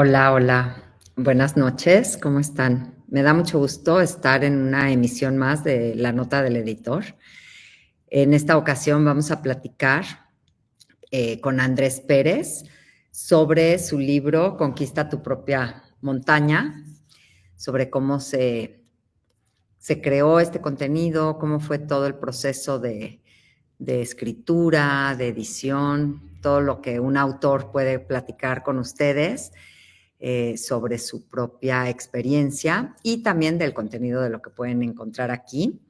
Hola, hola. Buenas noches, ¿cómo están? Me da mucho gusto estar en una emisión más de La Nota del Editor. En esta ocasión vamos a platicar con Andrés Pérez sobre su libro Conquista tu propia montaña, sobre cómo se creó este contenido, cómo fue todo el proceso de escritura, de edición, todo lo que un autor puede platicar con ustedes sobre su propia experiencia y también del contenido de lo que pueden encontrar aquí.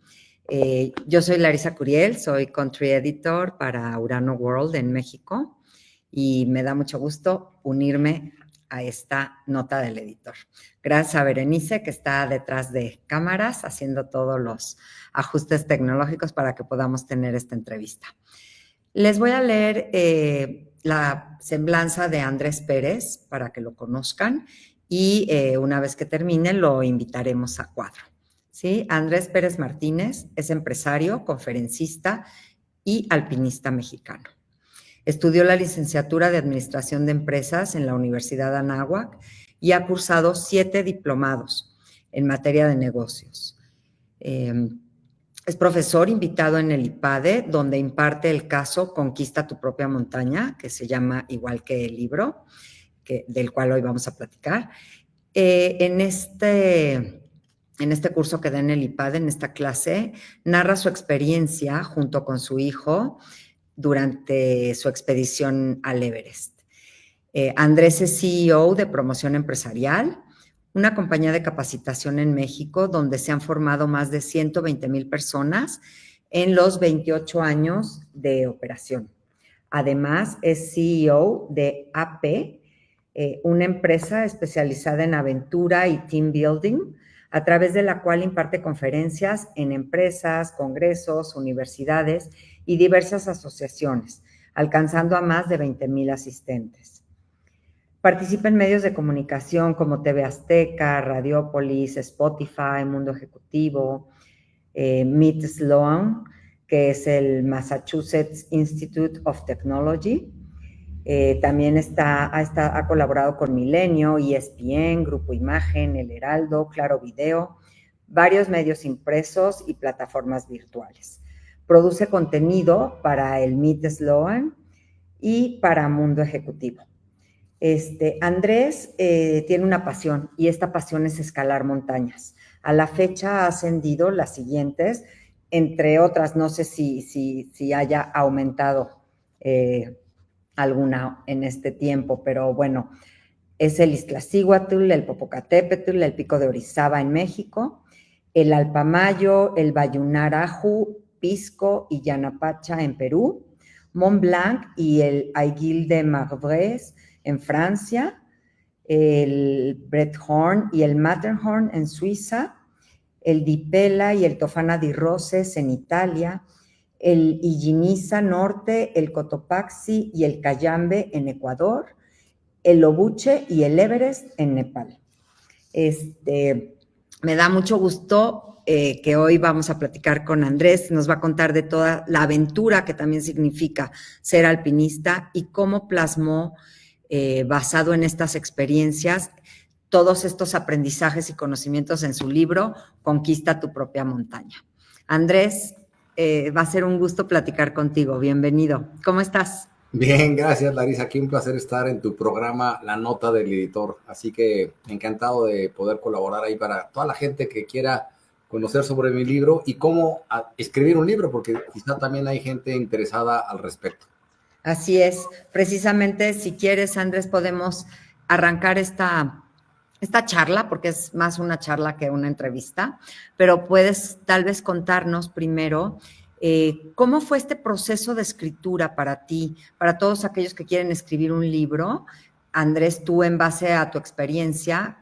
Yo soy Larisa Curiel, soy Country Editor para Urano World en México y me da mucho gusto unirme a esta nota del editor. Gracias a Berenice, que está detrás de cámaras haciendo todos los ajustes tecnológicos para que podamos tener esta entrevista. Les voy a leer la semblanza de Andrés Pérez para que lo conozcan y una vez que termine lo invitaremos a cuadro. ¿Sí? Andrés Pérez Martínez es empresario, conferencista y alpinista mexicano. Estudió la licenciatura de Administración de Empresas en la Universidad de Anáhuac y ha cursado 7 diplomados en materia de negocios. Es profesor invitado en el IPADE, donde imparte el caso Conquista tu propia montaña, que se llama igual que el libro, del cual hoy vamos a platicar. En este curso que da en el IPADE, en esta clase, narra su experiencia junto con su hijo durante su expedición al Everest. Andrés es CEO de Promoción Empresarial, una compañía de capacitación en México donde se han formado más de 120,000 personas en los 28 años de operación. Además, es CEO de AP, una empresa especializada en aventura y team building, a través de la cual imparte conferencias en empresas, congresos, universidades y diversas asociaciones, alcanzando a más de 20,000 asistentes. Participa en medios de comunicación como TV Azteca, Radiopolis, Spotify, Mundo Ejecutivo, Meet Sloan, que es el Massachusetts Institute of Technology. También ha colaborado con Milenio, ESPN, Grupo Imagen, El Heraldo, Claro Video, varios medios impresos y plataformas virtuales. Produce contenido para el Meet Sloan y para Mundo Ejecutivo. Andrés tiene una pasión y esta pasión es escalar montañas. A la fecha ha ascendido las siguientes, entre otras, no sé si haya aumentado alguna en este tiempo, pero bueno, es el Iztaccíhuatl, el Popocatépetl, el Pico de Orizaba en México, el Alpamayo, el Bayunaraju, Pisco y Yanapacha en Perú, Mont Blanc y el Aiguille de Marbrés en Francia, el Breithorn y el Matterhorn en Suiza, el Dipela y el Tofana di Roses en Italia, el Illiniza Norte, el Cotopaxi y el Cayambe en Ecuador, el Lobuche y el Everest en Nepal. Me da mucho gusto que hoy vamos a platicar con Andrés, nos va a contar de toda la aventura que también significa ser alpinista y cómo plasmó, basado en estas experiencias, todos estos aprendizajes y conocimientos en su libro, Conquista tu propia montaña. Andrés, va a ser un gusto platicar contigo. Bienvenido. ¿Cómo estás? Bien, gracias Larisa. Aquí un placer estar en tu programa La Nota del Editor. Así que encantado de poder colaborar ahí para toda la gente que quiera conocer sobre mi libro y cómo escribir un libro, porque quizá también hay gente interesada al respecto. Así es. Precisamente, si quieres, Andrés, podemos arrancar esta charla, porque es más una charla que una entrevista, pero puedes tal vez contarnos primero cómo fue este proceso de escritura para ti, para todos aquellos que quieren escribir un libro. Andrés, tú en base a tu experiencia,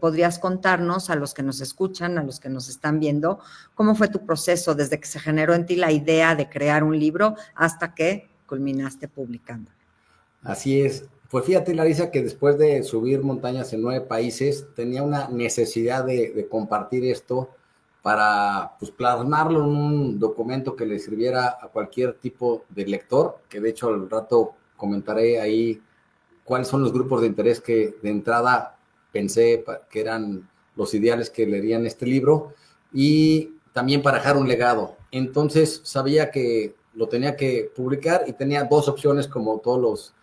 podrías contarnos a los que nos escuchan, a los que nos están viendo, cómo fue tu proceso desde que se generó en ti la idea de crear un libro hasta que culminaste publicando. Así es. Pues fíjate, Larisa, que después de subir montañas en 9 países, tenía una necesidad de compartir esto para pues, plasmarlo en un documento que le sirviera a cualquier tipo de lector, que de hecho al rato comentaré ahí cuáles son los grupos de interés que de entrada pensé que eran los ideales que leerían este libro, y también para dejar un legado. Entonces sabía que lo tenía que publicar y tenía dos opciones, como todos los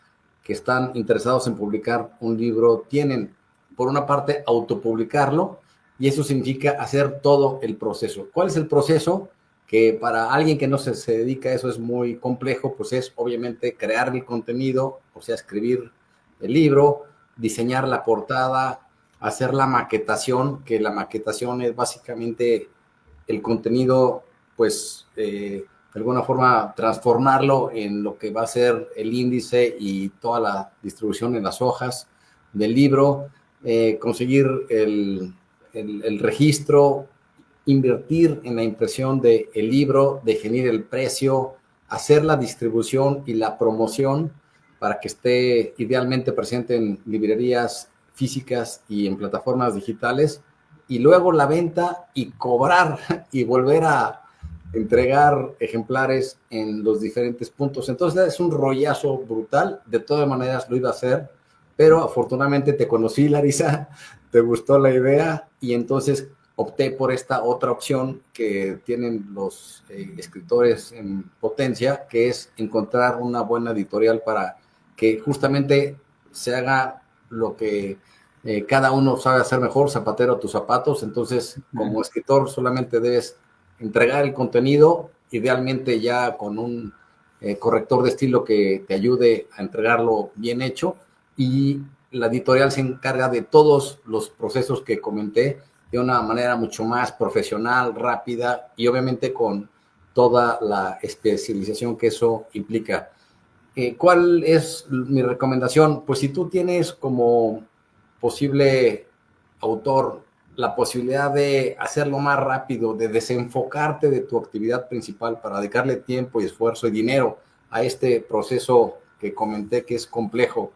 que están interesados en publicar un libro tienen. Por una parte, autopublicarlo, y eso significa hacer todo el proceso. ¿Cuál es el proceso? Que para alguien que no se dedica a eso es muy complejo, pues es obviamente crear el contenido, o sea, escribir el libro, diseñar la portada, hacer la maquetación, que la maquetación es básicamente el contenido, pues de alguna forma transformarlo en lo que va a ser el índice y toda la distribución en las hojas del libro, conseguir el registro, invertir en la impresión del libro, definir el precio, hacer la distribución y la promoción para que esté idealmente presente en librerías físicas y en plataformas digitales, y luego la venta y cobrar y volver a entregar ejemplares en los diferentes puntos. Entonces es un rollazo brutal. De todas maneras lo iba a hacer, pero afortunadamente te conocí, Larisa, te gustó la idea, y entonces opté por esta otra opción que tienen los escritores en potencia, que es encontrar una buena editorial para que justamente se haga lo que cada uno sabe hacer mejor, zapatero a tus zapatos. Entonces, como escritor solamente debes entregar el contenido, idealmente ya con un corrector de estilo que te ayude a entregarlo bien hecho, y la editorial se encarga de todos los procesos que comenté de una manera mucho más profesional, rápida, y obviamente con toda la especialización que eso implica. ¿Cuál es mi recomendación? Pues si tú tienes como posible autor la posibilidad de hacerlo más rápido, de desenfocarte de tu actividad principal para dedicarle tiempo y esfuerzo y dinero a este proceso que comenté que es complejo,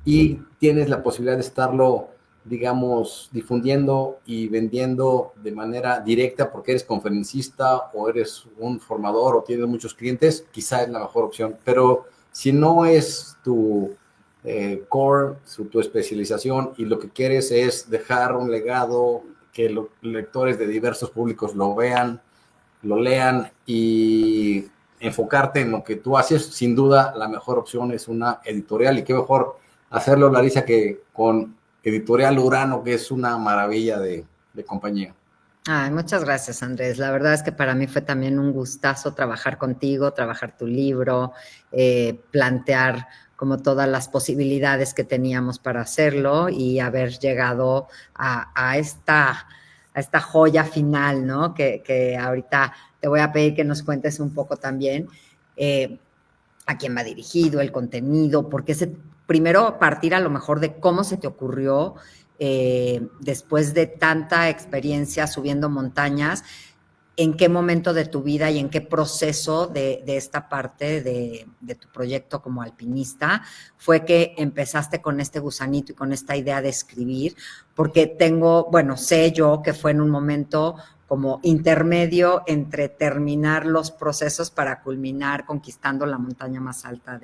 y tienes la posibilidad de estarlo, digamos, difundiendo y vendiendo de manera directa porque eres conferencista o eres un formador o tienes muchos clientes, quizá es la mejor opción. Pero si no es tu core, tu especialización, y lo que quieres es dejar un legado, que los lectores de diversos públicos lo vean, lo lean y enfocarte en lo que tú haces, sin duda la mejor opción es una editorial. Y qué mejor hacerlo, Larisa, que con Editorial Urano, que es una maravilla de compañía. Ay, muchas gracias, Andrés. La verdad es que para mí fue también un gustazo trabajar contigo, trabajar tu libro, plantear como todas las posibilidades que teníamos para hacerlo y haber llegado a esta joya final, ¿no? Que ahorita te voy a pedir que nos cuentes un poco también a quién va dirigido, el contenido, porque primero partir a lo mejor de cómo se te ocurrió después de tanta experiencia subiendo montañas, en qué momento de tu vida y en qué proceso de esta parte de tu proyecto como alpinista fue que empezaste con este gusanito y con esta idea de escribir, porque sé yo que fue en un momento como intermedio entre terminar los procesos para culminar conquistando la montaña más alta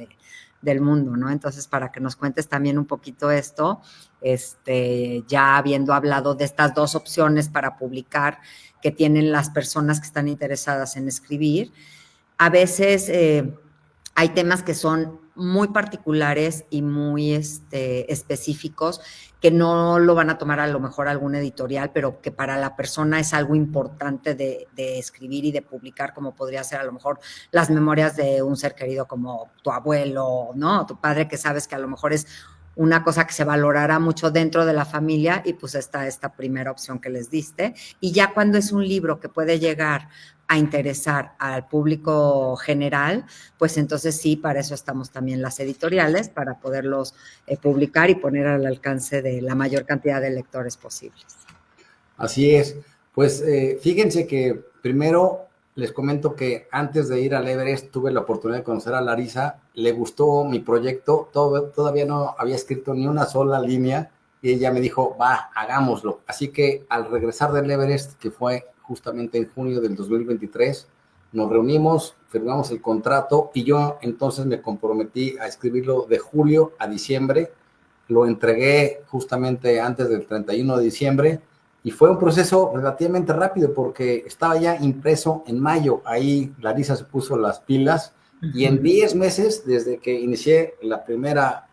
del mundo, ¿no? Entonces, para que nos cuentes también un poquito esto, ya habiendo hablado de estas dos opciones para publicar que tienen las personas que están interesadas en escribir, a veces hay temas que son muy particulares y muy específicos que no lo van a tomar a lo mejor algún editorial, pero que para la persona es algo importante de escribir y de publicar, como podría ser a lo mejor las memorias de un ser querido como tu abuelo, ¿no? Tu padre, que sabes que a lo mejor es una cosa que se valorará mucho dentro de la familia, y pues está esta primera opción que les diste. Y ya cuando es un libro que puede llegar a interesar al público general, pues entonces sí, para eso estamos también las editoriales, para poderlos publicar y poner al alcance de la mayor cantidad de lectores posibles. Así es. Pues fíjense que primero les comento que antes de ir al Everest tuve la oportunidad de conocer a Larisa, le gustó mi proyecto, todavía no había escrito ni una sola línea, y ella me dijo, va, hagámoslo. Así que al regresar del Everest, que fue justamente en junio del 2023, nos reunimos, firmamos el contrato, y yo entonces me comprometí a escribirlo de julio a diciembre, lo entregué justamente antes del 31 de diciembre y fue un proceso relativamente rápido porque estaba ya impreso en mayo. Ahí Larisa se puso las pilas y en 10 meses, desde que inicié la primera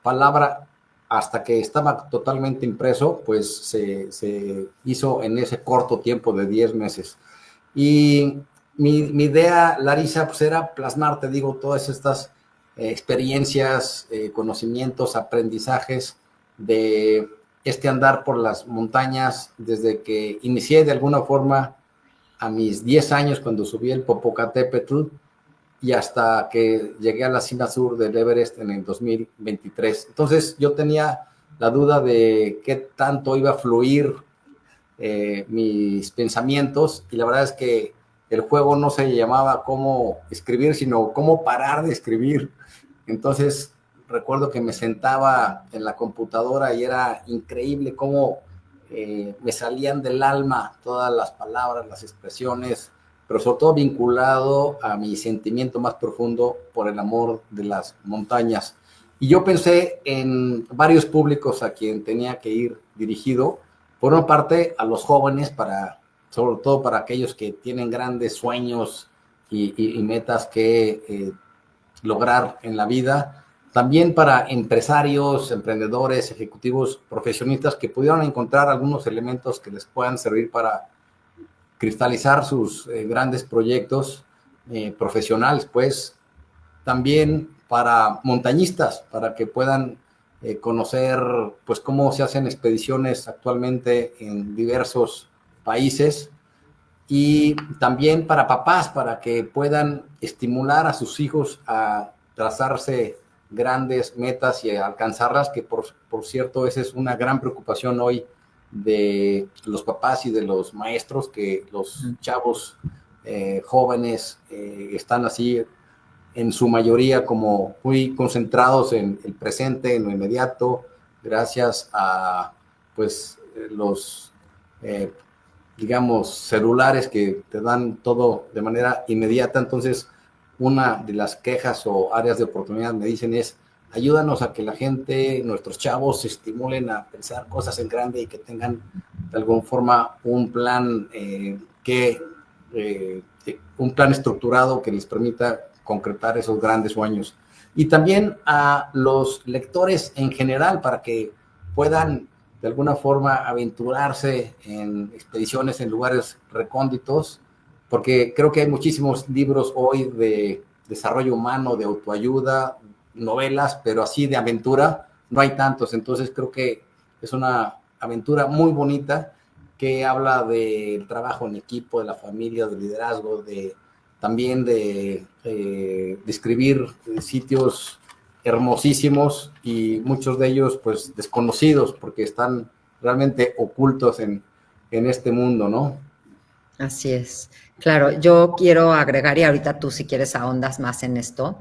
palabra hasta que estaba totalmente impreso, pues se hizo en ese corto tiempo de 10 meses. Y mi idea, Larisa, pues era plasmar, te digo, todas estas experiencias, conocimientos, aprendizajes de este andar por las montañas desde que inicié de alguna forma a mis 10 años cuando subí el Popocatépetl y hasta que llegué a la cima sur del Everest en el 2023. Entonces yo tenía la duda de qué tanto iba a fluir mis pensamientos y la verdad es que el juego no se llamaba cómo escribir, sino cómo parar de escribir. Entonces recuerdo que me sentaba en la computadora y era increíble cómo me salían del alma todas las palabras, las expresiones, pero sobre todo vinculado a mi sentimiento más profundo por el amor de las montañas. Y yo pensé en varios públicos a quien tenía que ir dirigido. Por una parte, a los jóvenes, sobre todo para aquellos que tienen grandes sueños y metas que lograr en la vida. También para empresarios, emprendedores, ejecutivos, profesionistas que pudieran encontrar algunos elementos que les puedan servir para cristalizar sus grandes proyectos profesionales, pues también para montañistas, para que puedan conocer pues cómo se hacen expediciones actualmente en diversos países y también para papás, para que puedan estimular a sus hijos a trazarse grandes metas y a alcanzarlas, que por cierto, esa es una gran preocupación hoy de los papás y de los maestros, que los chavos jóvenes están así en su mayoría como muy concentrados en el presente, en lo inmediato, gracias a pues los digamos celulares que te dan todo de manera inmediata. Entonces una de las quejas o áreas de oportunidad me dicen es: ayúdanos a que la gente, nuestros chavos, se estimulen a pensar cosas en grande y que tengan de alguna forma un plan un plan estructurado que les permita concretar esos grandes sueños. Y también a los lectores en general, para que puedan de alguna forma aventurarse en expediciones en lugares recónditos, porque creo que hay muchísimos libros hoy de desarrollo humano, de autoayuda, novelas, pero así de aventura no hay tantos. Entonces creo que es una aventura muy bonita que habla del trabajo en equipo, de la familia, del liderazgo, también de describir sitios hermosísimos y muchos de ellos pues desconocidos porque están realmente ocultos en este mundo, ¿no? Así es. Claro, yo quiero agregar, y ahorita tú si quieres ahondas más en esto,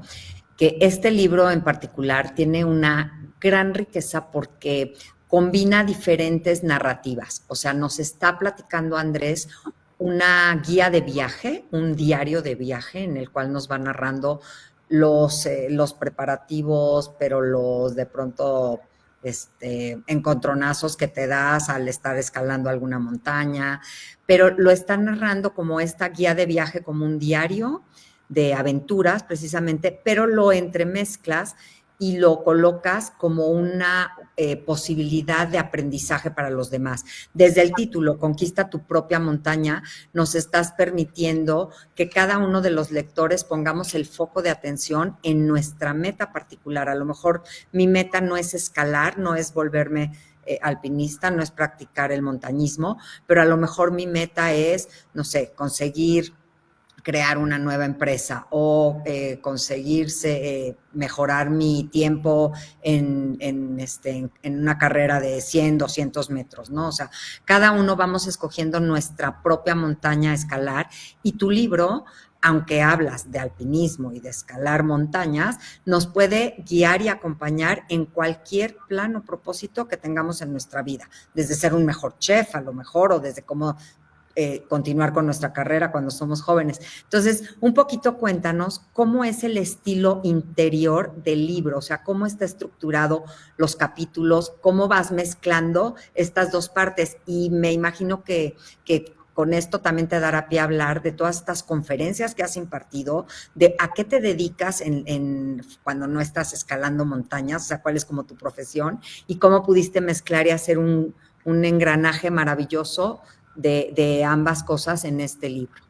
que este libro en particular tiene una gran riqueza porque combina diferentes narrativas. O sea, nos está platicando Andrés una guía de viaje, un diario de viaje en el cual nos va narrando los preparativos, pero los de pronto encontronazos que te das al estar escalando alguna montaña, pero lo está narrando como esta guía de viaje, como un diario de aventuras precisamente, pero lo entremezclas y lo colocas como una posibilidad de aprendizaje para los demás. Desde el título, Conquista tu propia montaña, nos estás permitiendo que cada uno de los lectores pongamos el foco de atención en nuestra meta particular. A lo mejor mi meta no es escalar, no es volverme alpinista, no es practicar el montañismo, pero a lo mejor mi meta es, no sé, conseguir crear una nueva empresa o conseguirse mejorar mi tiempo en una carrera de 100, 200 metros, ¿no? O sea, cada uno vamos escogiendo nuestra propia montaña a escalar y tu libro, aunque hablas de alpinismo y de escalar montañas, nos puede guiar y acompañar en cualquier plan o propósito que tengamos en nuestra vida, desde ser un mejor chef a lo mejor, o desde cómo continuar con nuestra carrera cuando somos jóvenes. Entonces, un poquito cuéntanos cómo es el estilo interior del libro, o sea, cómo está estructurado los capítulos, cómo vas mezclando estas dos partes. Y me imagino que con esto también te dará pie a hablar de todas estas conferencias que has impartido, de a qué te dedicas cuando no estás escalando montañas, o sea, cuál es como tu profesión y cómo pudiste mezclar y hacer un engranaje maravilloso de ambas cosas en este libro.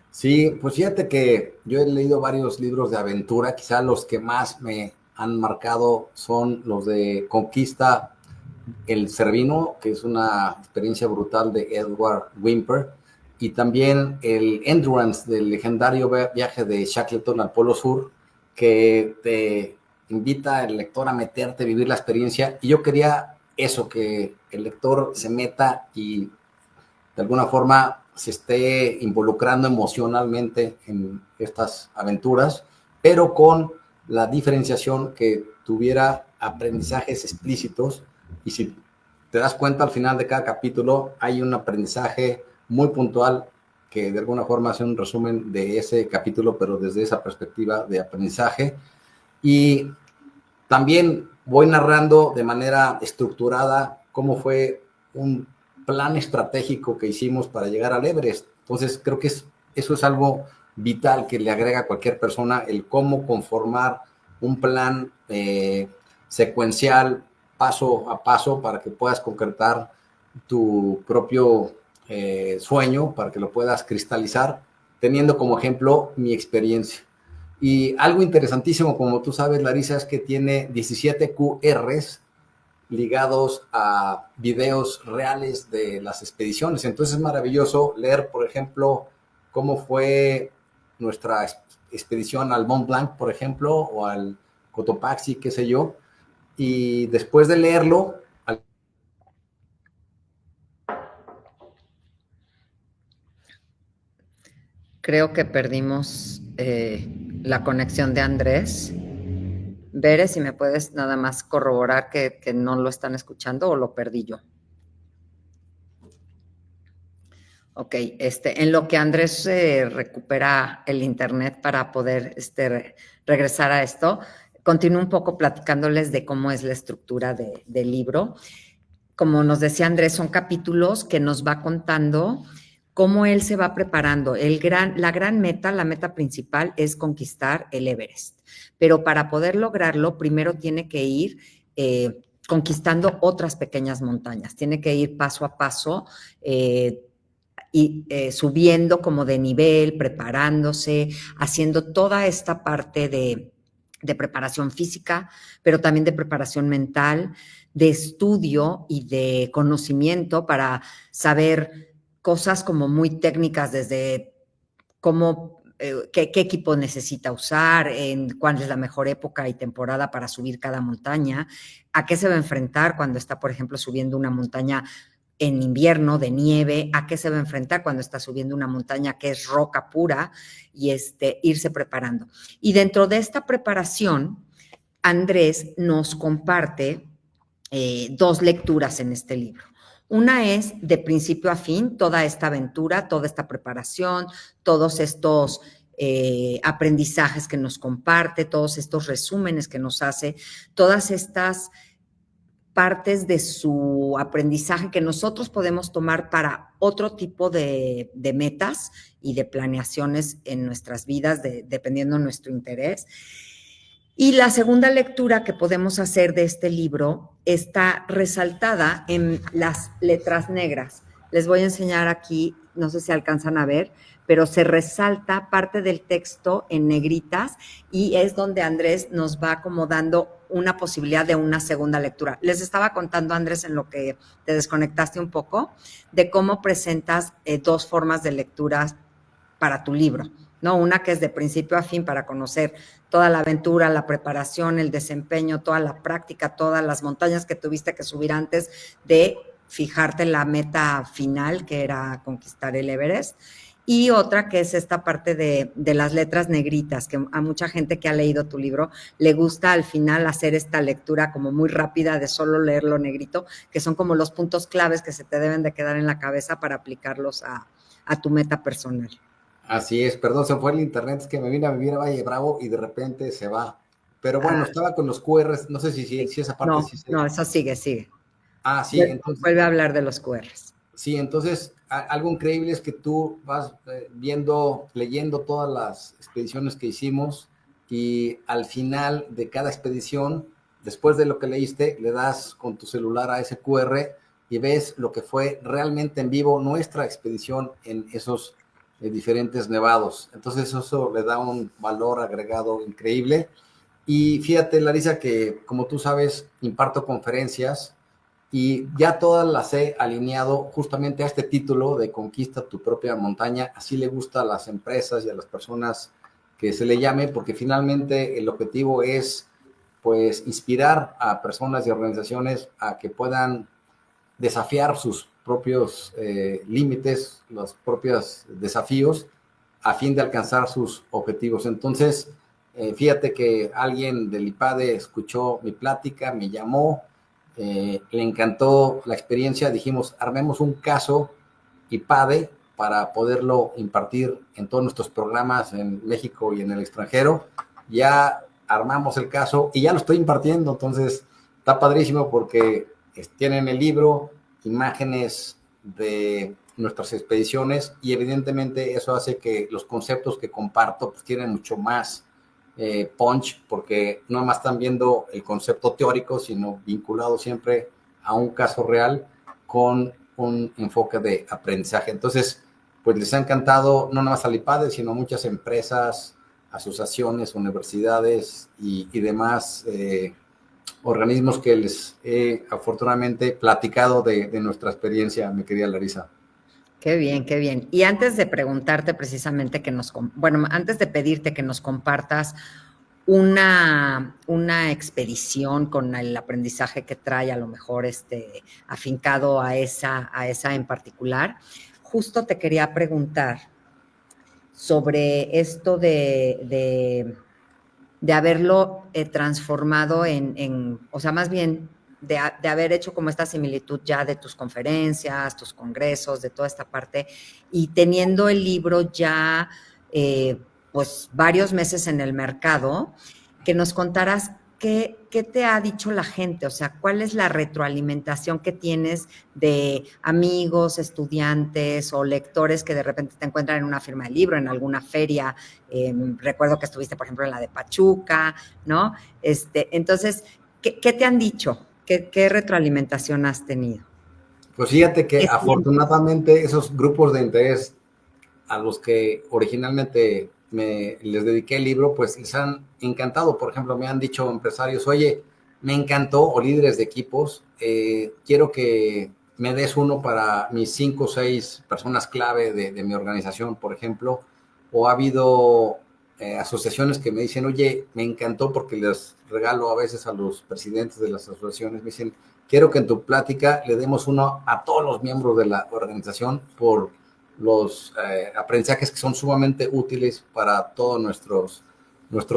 Sí, pues fíjate que yo he leído varios libros de aventura, quizá los que más me han marcado son los de Conquista el Cervino, que es una experiencia brutal de Edward Whymper, y también el Endurance del legendario viaje de Shackleton al Polo Sur, que te invita al lector a meterte, a vivir la experiencia. Y yo quería eso, que el lector se meta y de alguna forma se esté involucrando emocionalmente en estas aventuras, pero con la diferenciación que tuviera aprendizajes explícitos. Y si te das cuenta, al final de cada capítulo hay un aprendizaje muy puntual que de alguna forma hace un resumen de ese capítulo, pero desde esa perspectiva de aprendizaje. Y también voy narrando de manera estructurada cómo fue un plan estratégico que hicimos para llegar al Everest. Entonces, creo que eso es algo vital que le agrega a cualquier persona, el cómo conformar un plan secuencial, paso a paso, para que puedas concretar tu propio sueño, para que lo puedas cristalizar, teniendo como ejemplo mi experiencia. Y algo interesantísimo, como tú sabes, Larisa, es que tiene 17 QRs ligados a videos reales de las expediciones. Entonces es maravilloso leer, por ejemplo, cómo fue nuestra expedición al Mont Blanc, por ejemplo, o al Cotopaxi, qué sé yo. Y después de leerlo, Creo que perdimos la conexión de Andrés. Bere, si me puedes nada más corroborar que no lo están escuchando o lo perdí yo. Ok, en lo que Andrés recupera el internet para poder regresar a esto, continúo un poco platicándoles de cómo es la estructura del libro. Como nos decía Andrés, son capítulos que nos va contando cómo él se va preparando. La gran meta, la meta principal es conquistar el Everest. Pero para poder lograrlo, primero tiene que ir conquistando otras pequeñas montañas. Tiene que ir paso a paso y subiendo como de nivel, preparándose, haciendo toda esta parte de preparación física, pero también de preparación mental, de estudio y de conocimiento para saber cosas como muy técnicas desde cómo, qué equipo necesita usar, en cuál es la mejor época y temporada para subir cada montaña, a qué se va a enfrentar cuando está, por ejemplo, subiendo una montaña en invierno de nieve, a qué se va a enfrentar cuando está subiendo una montaña que es roca pura y irse preparando. Y dentro de esta preparación, Andrés nos comparte dos lecturas en este libro. Una es de principio a fin, toda esta aventura, toda esta preparación, todos estos aprendizajes que nos comparte, todos estos resúmenes que nos hace, todas estas partes de su aprendizaje que nosotros podemos tomar para otro tipo de metas y de planeaciones en nuestras vidas, dependiendo de nuestro interés. Y la segunda lectura que podemos hacer de este libro está resaltada en las letras negras. Les voy a enseñar aquí, no sé si alcanzan a ver, pero se resalta parte del texto en negritas y es donde Andrés nos va como dando una posibilidad de una segunda lectura. Les estaba contando, Andrés, en lo que te desconectaste un poco, de cómo presentas dos formas de lectura para tu libro, ¿no? Una que es de principio a fin para conocer toda la aventura, la preparación, el desempeño, toda la práctica, todas las montañas que tuviste que subir antes de fijarte la meta final, que era conquistar el Everest. y otra que es esta parte de las letras negritas, que a mucha gente que ha leído tu libro le gusta al final hacer esta lectura como muy rápida de solo leer lo negrito, que son como los puntos claves que se te deben de quedar en la cabeza para aplicarlos a tu meta personal. Así es, perdón, se fue el internet, es que me vine a vivir a Valle Bravo y de repente se va. Pero bueno, estaba con los QRs, no sé si esa parte No, sí se... no, eso sigue. Ah, sí, entonces... Vuelve a hablar de los QRs. Sí, entonces algo increíble es que tú vas leyendo todas las expediciones que hicimos y al final de cada expedición, después de lo que leíste, le das con tu celular a ese QR y ves lo que fue realmente en vivo nuestra expedición en esos diferentes nevados. Entonces eso le da un valor agregado increíble. Y fíjate, Larisa, que como tú sabes, imparto conferencias y ya todas las he alineado justamente a este título de Conquista tu propia montaña. Así le gusta a las empresas y a las personas que se le llame, porque finalmente el objetivo es pues inspirar a personas y organizaciones a que puedan desafiar sus propios límites, los propios desafíos a fin de alcanzar sus objetivos. Entonces, fíjate que alguien del IPADE escuchó mi plática, me llamó, le encantó la experiencia, dijimos, armemos un caso IPADE para poderlo impartir en todos nuestros programas en México y en el extranjero. Ya armamos el caso y ya lo estoy impartiendo, entonces está padrísimo porque tienen el libro, imágenes de nuestras expediciones y evidentemente eso hace que los conceptos que comparto pues tienen mucho más punch, porque no más están viendo el concepto teórico, sino vinculado siempre a un caso real con un enfoque de aprendizaje. Entonces, pues les ha encantado no nada más al IPADE, sino muchas empresas, asociaciones, universidades y demás organismos que les he afortunadamente platicado de nuestra experiencia, mi querida Larisa. Qué bien, qué bien. Y antes de preguntarte precisamente antes de pedirte que nos compartas una expedición con el aprendizaje que trae a lo mejor afincado a esa en particular, justo te quería preguntar sobre esto de haberlo transformado o sea, más bien de haber hecho como esta similitud ya de tus conferencias, tus congresos, de toda esta parte, y teniendo el libro ya pues varios meses en el mercado, que nos contaras qué te ha dicho la gente, o sea, cuál es la retroalimentación que tienes de amigos, estudiantes o lectores que de repente te encuentran en una firma de libro, en alguna feria. Recuerdo que estuviste, por ejemplo, en la de Pachuca, ¿no? Entonces, ¿qué te han dicho? ¿Qué retroalimentación has tenido? Pues fíjate que afortunadamente esos grupos de interés a los que originalmente les dediqué el libro, pues les han encantado. Por ejemplo, me han dicho empresarios, oye, me encantó, o líderes de equipos, quiero que me des uno para mis 5 o 6 personas clave de mi organización, por ejemplo. O ha habido asociaciones que me dicen, oye, me encantó porque les regalo a veces a los presidentes de las asociaciones, me dicen, quiero que en tu plática le demos uno a todos los miembros de la organización por los aprendizajes que son sumamente útiles para todos nuestros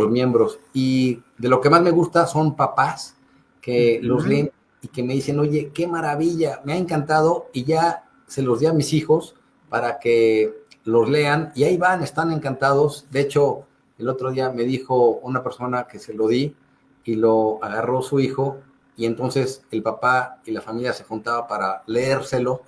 miembros. Y de lo que más me gusta son papás que los leen y que me dicen, oye, qué maravilla, me ha encantado y ya se los di a mis hijos para que los lean y ahí van, están encantados. De hecho, el otro día me dijo una persona que se lo di y lo agarró su hijo y entonces el papá y la familia se juntaba para leérselo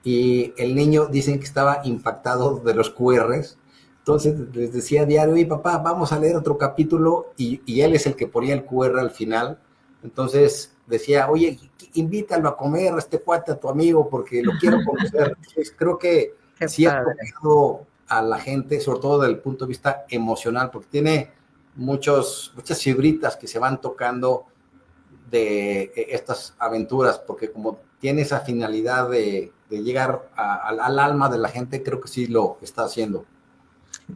y el niño dicen que estaba impactado de los QRs. Entonces les decía a diario, oye papá, vamos a leer otro capítulo y él es el que ponía el QR al final. Entonces decía, oye, invítalo a comer a este cuate, a tu amigo, porque lo quiero conocer. Entonces, creo que sí ha tocado a la gente, sobre todo desde el punto de vista emocional, porque tiene muchas fibritas que se van tocando de estas aventuras, porque como tiene esa finalidad de llegar al alma de la gente, creo que sí lo está haciendo.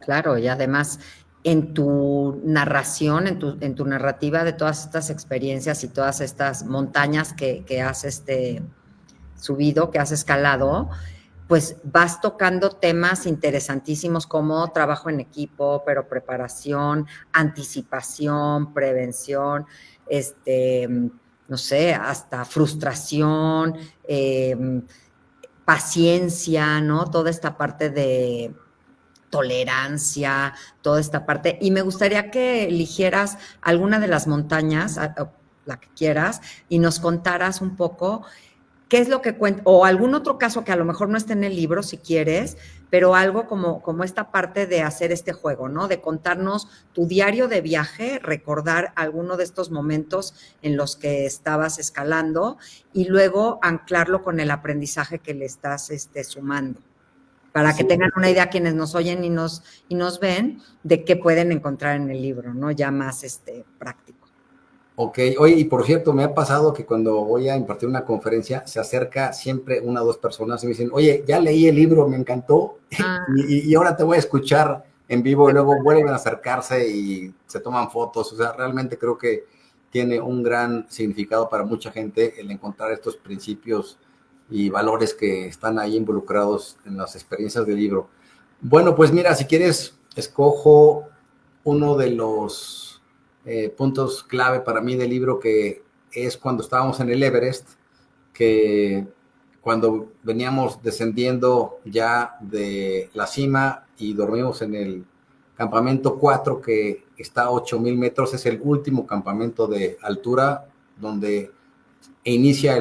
Claro, y además en tu narración, en tu narrativa de todas estas experiencias y todas estas montañas que has subido, que has escalado, pues vas tocando temas interesantísimos como trabajo en equipo, pero preparación, anticipación, prevención, no sé, hasta frustración, paciencia, ¿no? Toda esta parte de tolerancia, toda esta parte. Y me gustaría que eligieras alguna de las montañas, la que quieras, y nos contaras un poco qué es lo que cuenta, o algún otro caso que a lo mejor no esté en el libro, si quieres, pero algo como esta parte de hacer este juego, ¿no? De contarnos tu diario de viaje, recordar alguno de estos momentos en los que estabas escalando y luego anclarlo con el aprendizaje que le estás sumando, para que Sí. tengan una idea quienes nos oyen y nos ven de qué pueden encontrar en el libro, ¿no? Ya más práctico. Ok, oye, y por cierto, me ha pasado que cuando voy a impartir una conferencia, se acerca siempre una o dos personas y me dicen, oye, ya leí el libro, me encantó, Ah, y ahora te voy a escuchar en vivo, y luego vuelven a acercarse y se toman fotos. O sea, realmente creo que tiene un gran significado para mucha gente el encontrar estos principios y valores que están ahí involucrados en las experiencias del libro. Bueno, pues mira, si quieres, escojo uno de los puntos clave para mí del libro, que es cuando estábamos en el Everest, que cuando veníamos descendiendo ya de la cima y dormimos en el campamento 4, que está a 8,000 metros, es el último campamento de altura donde inicia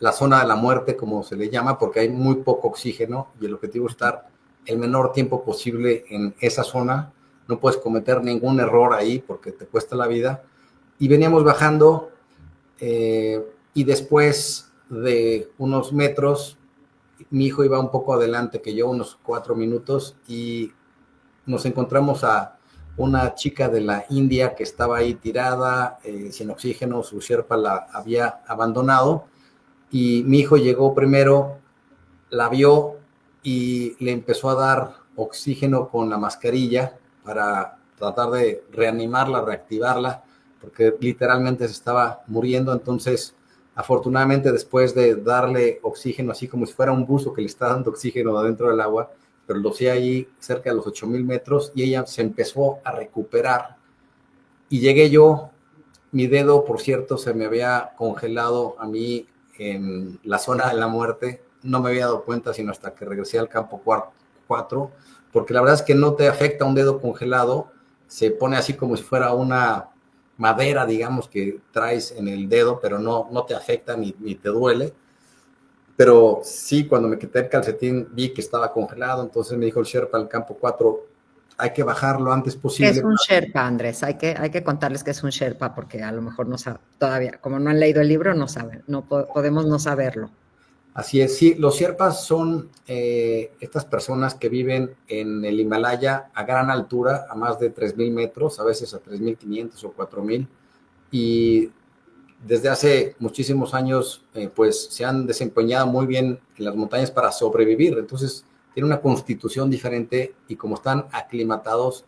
la zona de la muerte, como se le llama, porque hay muy poco oxígeno y el objetivo es estar el menor tiempo posible en esa zona. No puedes cometer ningún error ahí porque te cuesta la vida. Y veníamos bajando, y después de unos metros, mi hijo iba un poco adelante que yo, unos 4 minutos, y nos encontramos a una chica de la India que estaba ahí tirada, sin oxígeno. Su sherpa la había abandonado, y mi hijo llegó primero, la vio y le empezó a dar oxígeno con la mascarilla para tratar de reanimarla, reactivarla, porque literalmente se estaba muriendo. Entonces, afortunadamente, después de darle oxígeno, así como si fuera un buzo que le está dando oxígeno adentro del agua, pero lo hacía ahí cerca de los 8,000 metros, y ella se empezó a recuperar. Y llegué yo, mi dedo, por cierto, se me había congelado a mí en la zona de la muerte. No me había dado cuenta sino hasta que regresé al campo 4, porque la verdad es que no te afecta un dedo congelado, se pone así como si fuera una madera, digamos, que traes en el dedo, pero no te afecta ni te duele. Pero sí, cuando me quité el calcetín vi que estaba congelado. Entonces me dijo el Sherpa al campo 4, hay que bajar lo antes ¿Qué es posible. un Sherpa, Andrés? Hay que contarles qué es un Sherpa porque a lo mejor no saben, todavía, como no han leído el libro, no saben, no podemos no saberlo. Así es, sí, los Sherpas son estas personas que viven en el Himalaya a gran altura, a más de 3,000 metros, a veces a 3,500 o 4,000, y desde hace muchísimos años pues se han desempeñado muy bien en las montañas para sobrevivir. Entonces tienen una constitución diferente, y como están aclimatados,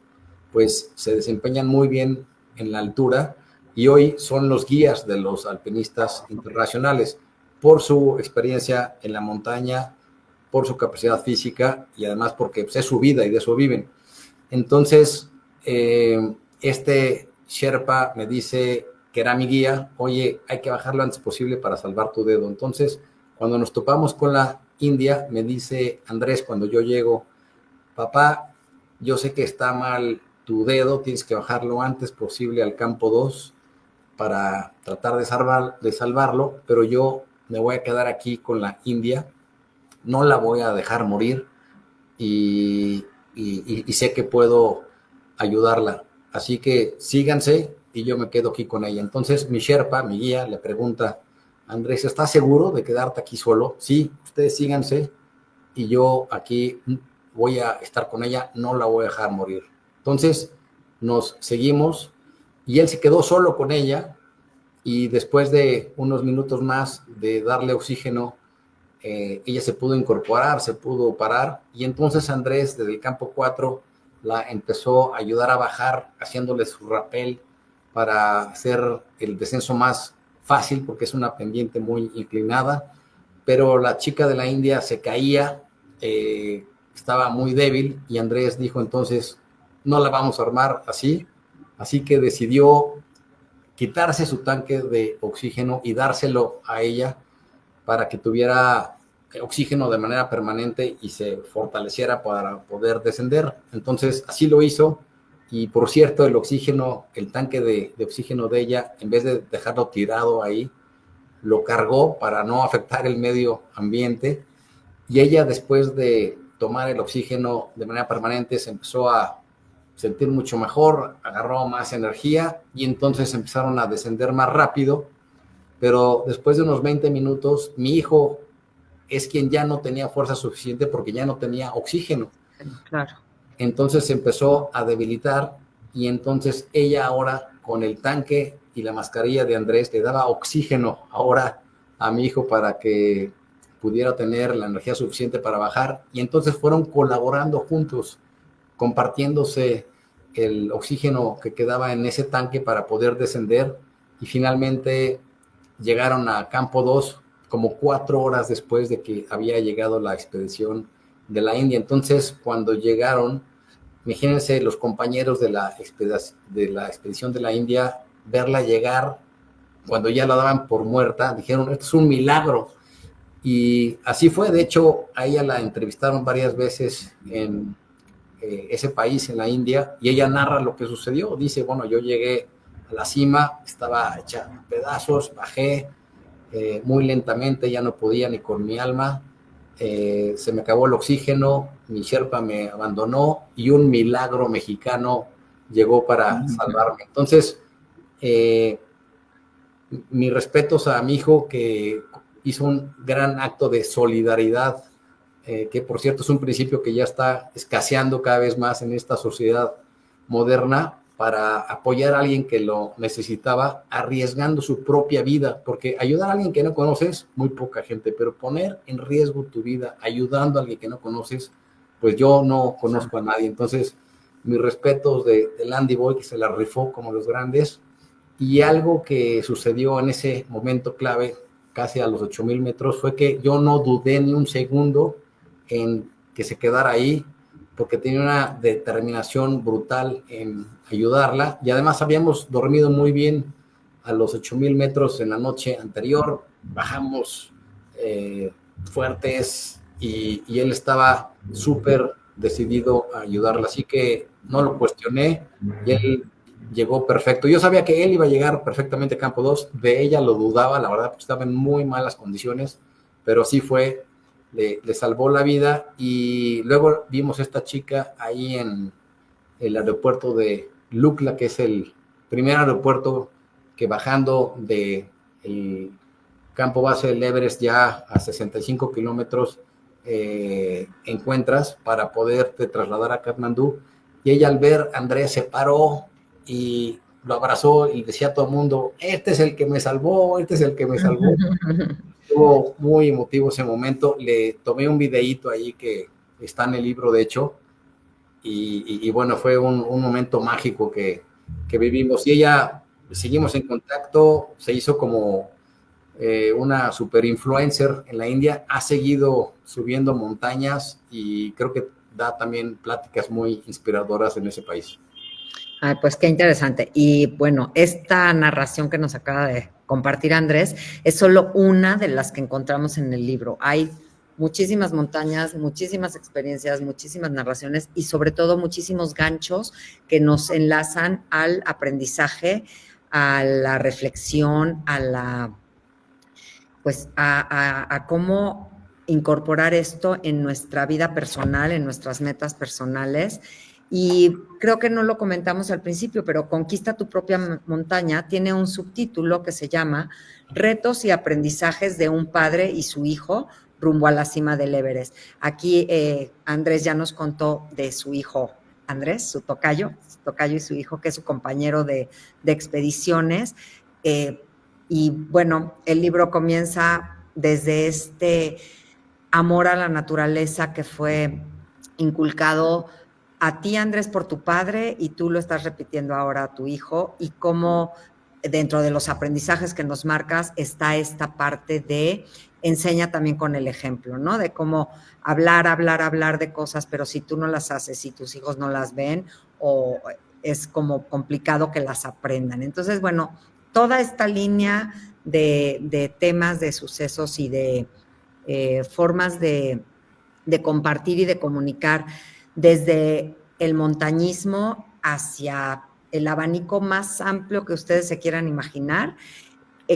pues se desempeñan muy bien en la altura, y hoy son los guías de los alpinistas internacionales por su experiencia en la montaña, por su capacidad física, y además porque pues, es su vida y de eso viven. Entonces, este Sherpa me dice, que era mi guía, oye, hay que bajar lo antes posible para salvar tu dedo. Entonces, cuando nos topamos con la India, me dice Andrés, cuando yo llego, papá, yo sé que está mal tu dedo, tienes que bajar lo antes posible al campo 2 para tratar de salvarlo, pero yo me voy a quedar aquí con la India, no la voy a dejar morir, y sé que puedo ayudarla. Así que síganse y yo me quedo aquí con ella. Entonces mi Sherpa, mi guía, le pregunta, Andrés, ¿estás seguro de quedarte aquí solo? Sí, ustedes síganse y yo aquí voy a estar con ella, no la voy a dejar morir. Entonces nos seguimos, y él se quedó solo con ella, y después de unos minutos más de darle oxígeno, ella se pudo incorporar, se pudo parar, y entonces Andrés desde el campo 4 la empezó a ayudar a bajar, haciéndole su rappel para hacer el descenso más fácil, porque es una pendiente muy inclinada. Pero la chica de la India se caía estaba muy débil y Andrés dijo entonces, no la vamos a armar así, así que decidió quitarse su tanque de oxígeno y dárselo a ella para que tuviera oxígeno de manera permanente y se fortaleciera para poder descender. Entonces así lo hizo y por cierto el oxígeno, el tanque de oxígeno de ella, en vez de dejarlo tirado ahí, lo cargó para no afectar el medio ambiente y ella después de tomar el oxígeno de manera permanente se empezó a sentir mucho mejor, agarró más energía y entonces empezaron a descender más rápido, pero después de unos 20 minutos mi hijo es quien ya no tenía fuerza suficiente porque ya no tenía oxígeno. Claro. Entonces se empezó a debilitar y entonces ella ahora con el tanque y la mascarilla de Andrés le daba oxígeno ahora a mi hijo para que pudiera tener la energía suficiente para bajar y entonces fueron colaborando juntos, compartiéndose el oxígeno que quedaba en ese tanque para poder descender y finalmente llegaron a Campo 2 como 4 horas después de que había llegado la expedición de la India. Entonces, cuando llegaron, imagínense los compañeros de la expedición de la India, verla llegar cuando ya la daban por muerta, dijeron, esto es un milagro. Y así fue, de hecho, a ella la entrevistaron varias veces en ese país, en la India, y ella narra lo que sucedió. Dice, bueno, yo llegué a la cima, estaba hecha pedazos, bajé muy lentamente, ya no podía ni con mi alma, se me acabó el oxígeno, mi Sherpa me abandonó y un milagro mexicano llegó para salvarme. Entonces, mis respetos a mi hijo que hizo un gran acto de solidaridad, que por cierto es un principio que ya está escaseando cada vez más en esta sociedad moderna, para apoyar a alguien que lo necesitaba, arriesgando su propia vida, porque ayudar a alguien que no conoces, muy poca gente, pero poner en riesgo tu vida ayudando a alguien que no conoces, pues yo no conozco a nadie. Entonces, mis respetos de Landy Boy, que se la rifó como los grandes, y algo que sucedió en ese momento clave, casi a los 8,000 metros, fue que yo no dudé ni un segundo en que se quedara ahí, porque tenía una determinación brutal en ayudarla, y además habíamos dormido muy bien a los 8,000 metros en la noche anterior, bajamos fuertes y él estaba súper decidido a ayudarla, así que no lo cuestioné y él llegó perfecto. Yo sabía que él iba a llegar perfectamente a Campo 2, de ella lo dudaba, la verdad, porque estaba en muy malas condiciones, pero sí fue, le salvó la vida. Y luego vimos a esta chica ahí en el aeropuerto de Lukla, que es el primer aeropuerto que bajando de el campo base del Everest ya a 65 kilómetros encuentras para poderte trasladar a Katmandú. Y ella al ver a Andrés se paró y lo abrazó y decía a todo el mundo, este es el que me salvó, este es el que me salvó. Estuvo muy emotivo ese momento. Le tomé un videíto ahí que está en el libro, de hecho, y bueno, fue un momento mágico que vivimos. Y ella, seguimos en contacto, se hizo como una super influencer en la India, ha seguido subiendo montañas y creo que da también pláticas muy inspiradoras en ese país. Ay, pues qué interesante. Y bueno, esta narración que nos acaba de compartir Andrés es solo una de las que encontramos en el libro. Hay muchísimas montañas, muchísimas experiencias, muchísimas narraciones y sobre todo muchísimos ganchos que nos enlazan al aprendizaje, a la reflexión, a la, pues a cómo incorporar esto en nuestra vida personal, en nuestras metas personales. Y creo que no lo comentamos al principio, pero Conquista tu propia montaña tiene un subtítulo que se llama Retos y aprendizajes de un padre y su hijo rumbo a la cima del Everest. Aquí Andrés ya nos contó de su hijo Andrés, su tocayo y su hijo, que es su compañero de expediciones. Y bueno, el libro comienza desde este amor a la naturaleza que fue inculcado a ti, Andrés, por tu padre, y tú lo estás repitiendo ahora a tu hijo, y cómo dentro de los aprendizajes que nos marcas está esta parte de enseña también con el ejemplo, ¿no? De cómo hablar de cosas, pero si tú no las haces, si tus hijos no las ven, o es como complicado que las aprendan. Entonces, bueno, toda esta línea de temas, de sucesos y de formas de compartir y de comunicar desde el montañismo hacia el abanico más amplio que ustedes se quieran imaginar.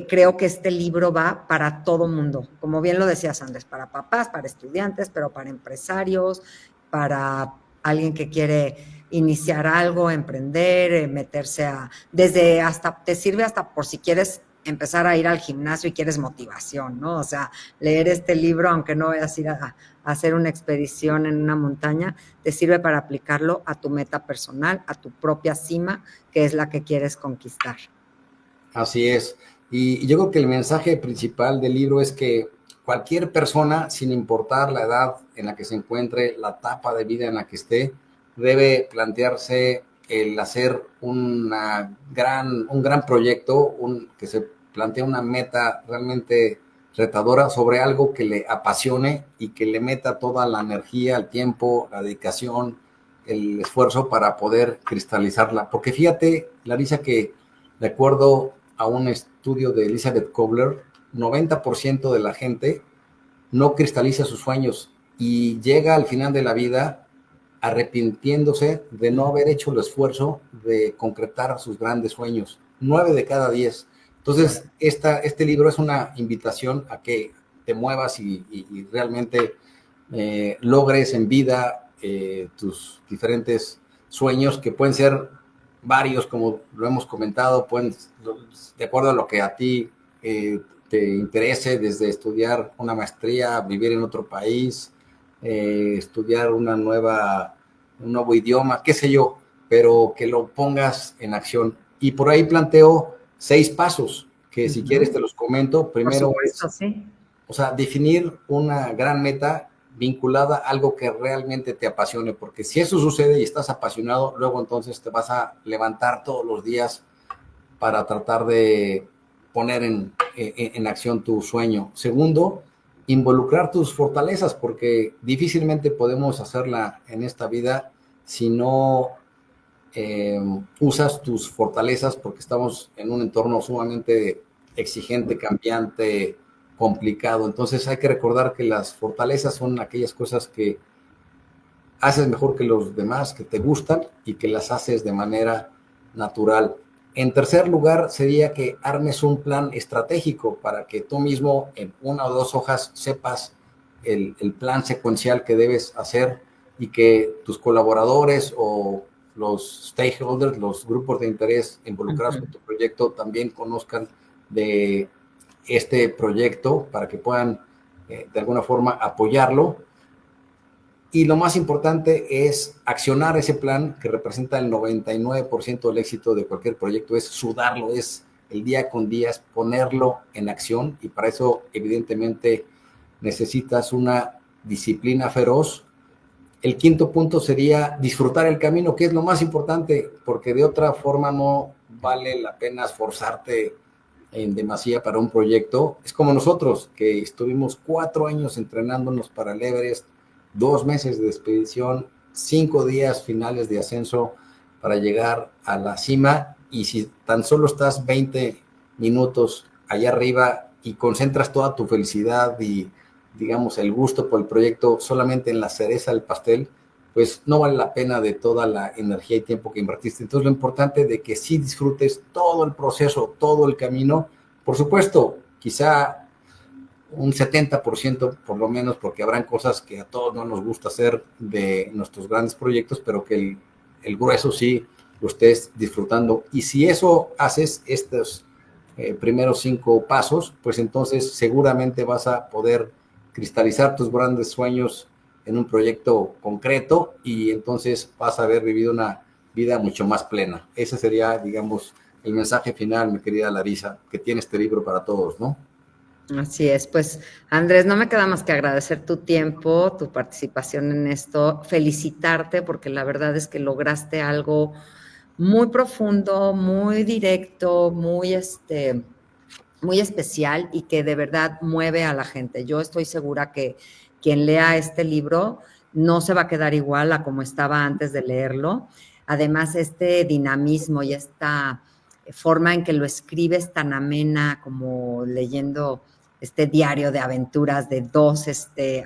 Creo que este libro va para todo mundo, como bien lo decías Andrés, para papás, para estudiantes, pero para empresarios, para alguien que quiere iniciar algo, emprender, meterse desde hasta, te sirve hasta por si quieres empezar a ir al gimnasio y quieres motivación, ¿no? O sea, leer este libro, aunque no vayas a ir a hacer una expedición en una montaña, te sirve para aplicarlo a tu meta personal, a tu propia cima, que es la que quieres conquistar. Así es. Y yo creo que el mensaje principal del libro es que cualquier persona, sin importar la edad en la que se encuentre, la etapa de vida en la que esté, debe plantearse el hacer un gran proyecto, que se plantee una meta realmente retadora sobre algo que le apasione y que le meta toda la energía, el tiempo, la dedicación, el esfuerzo para poder cristalizarla. Porque fíjate, Larisa, que de acuerdo a un estudio de Elizabeth Kobler, 90% de la gente no cristaliza sus sueños y llega al final de la vida arrepintiéndose de no haber hecho el esfuerzo de concretar sus grandes sueños. 9 de cada 10. Entonces, este libro es una invitación a que te muevas y realmente logres en vida tus diferentes sueños, que pueden ser varios, como lo hemos comentado, pueden, de acuerdo a lo que a ti te interese, desde estudiar una maestría, vivir en otro país, estudiar un nuevo idioma, qué sé yo, pero que lo pongas en acción. Y por ahí planteo 6 pasos, que si quieres te los comento. Primero, por supuesto, sí. O sea, definir una gran meta vinculada a algo que realmente te apasione, porque si eso sucede y estás apasionado, luego entonces te vas a levantar todos los días para tratar de poner en acción tu sueño. Segundo, involucrar tus fortalezas, porque difícilmente podemos hacerla en esta vida si no usas tus fortalezas, porque estamos en un entorno sumamente exigente, cambiante, complicado. Entonces hay que recordar que las fortalezas son aquellas cosas que haces mejor que los demás, que te gustan y que las haces de manera natural. En tercer lugar, sería que armes un plan estratégico para que tú mismo en 1 o 2 hojas sepas el plan secuencial que debes hacer y que tus colaboradores o los stakeholders, los grupos de interés involucrados en tu proyecto, también conozcan de este proyecto para que puedan de alguna forma apoyarlo. Y lo más importante es accionar ese plan, que representa el 99% del éxito de cualquier proyecto, es sudarlo, es el día con día, es ponerlo en acción, y para eso evidentemente necesitas una disciplina feroz. El quinto punto sería disfrutar el camino, que es lo más importante, porque de otra forma no vale la pena esforzarte en demasía para un proyecto. Es como nosotros, que estuvimos 4 años entrenándonos para el Everest, 2 meses de expedición, 5 días finales de ascenso para llegar a la cima, y si tan solo estás 20 minutos allá arriba y concentras toda tu felicidad y, digamos, el gusto por el proyecto solamente en la cereza del pastel, pues no vale la pena de toda la energía y tiempo que invertiste. Entonces, lo importante de que sí disfrutes todo el proceso, todo el camino. Por supuesto, quizá un 70% por lo menos, porque habrán cosas que a todos no nos gusta hacer de nuestros grandes proyectos, pero que el grueso sí lo estés disfrutando. Y si eso haces, estos primeros 5 pasos, pues entonces seguramente vas a poder cristalizar tus grandes sueños en un proyecto concreto, y entonces vas a haber vivido una vida mucho más plena. Ese sería, digamos, el mensaje final, mi querida Larisa, que tiene este libro para todos, ¿no? Así es, pues Andrés, no me queda más que agradecer tu tiempo, tu participación en esto, felicitarte porque la verdad es que lograste algo muy profundo, muy directo, muy especial y que de verdad mueve a la gente. Yo estoy segura que quien lea este libro no se va a quedar igual a como estaba antes de leerlo. Además, este dinamismo y esta forma en que lo escribes tan amena como leyendo este diario de aventuras de dos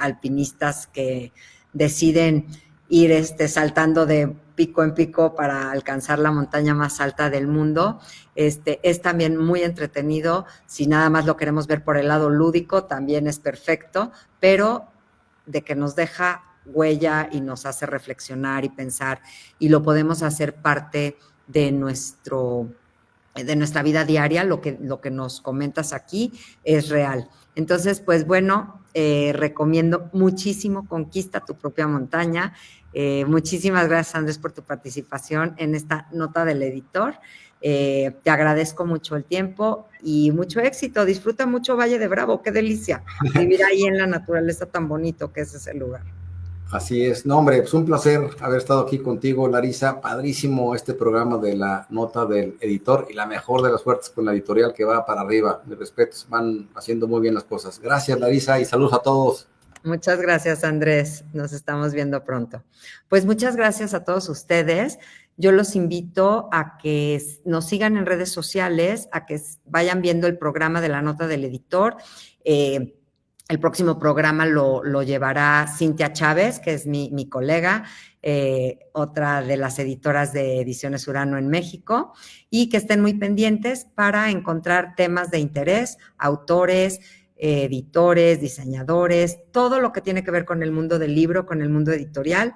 alpinistas que deciden ir saltando de pico en pico para alcanzar la montaña más alta del mundo. Es también muy entretenido. Si nada más lo queremos ver por el lado lúdico, también es perfecto, pero de que nos deja huella y nos hace reflexionar y pensar, y lo podemos hacer parte de nuestra vida diaria, lo que nos comentas aquí es real. Entonces, pues bueno, recomiendo muchísimo Conquista tu propia montaña. Muchísimas gracias, Andrés, por tu participación en esta nota del editor. Te agradezco mucho el tiempo y mucho éxito. Disfruta mucho Valle de Bravo, qué delicia vivir ahí en la naturaleza tan bonito que es ese lugar. Así es. No, hombre, pues un placer haber estado aquí contigo, Larisa. Padrísimo este programa de la nota del editor y la mejor de las suertes con la editorial que va para arriba. Mis respetos, van haciendo muy bien las cosas. Gracias, Larisa, y saludos a todos. Muchas gracias, Andrés. Nos estamos viendo pronto. Pues muchas gracias a todos ustedes. Yo los invito a que nos sigan en redes sociales, a que vayan viendo el programa de la nota del editor. El próximo programa lo llevará Cintia Chávez, que es mi colega, otra de las editoras de Ediciones Urano en México, y que estén muy pendientes para encontrar temas de interés, autores, editores, diseñadores, todo lo que tiene que ver con el mundo del libro, con el mundo editorial.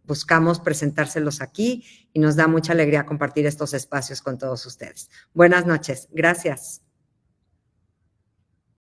Buscamos presentárselos aquí y nos da mucha alegría compartir estos espacios con todos ustedes. Buenas noches. Gracias.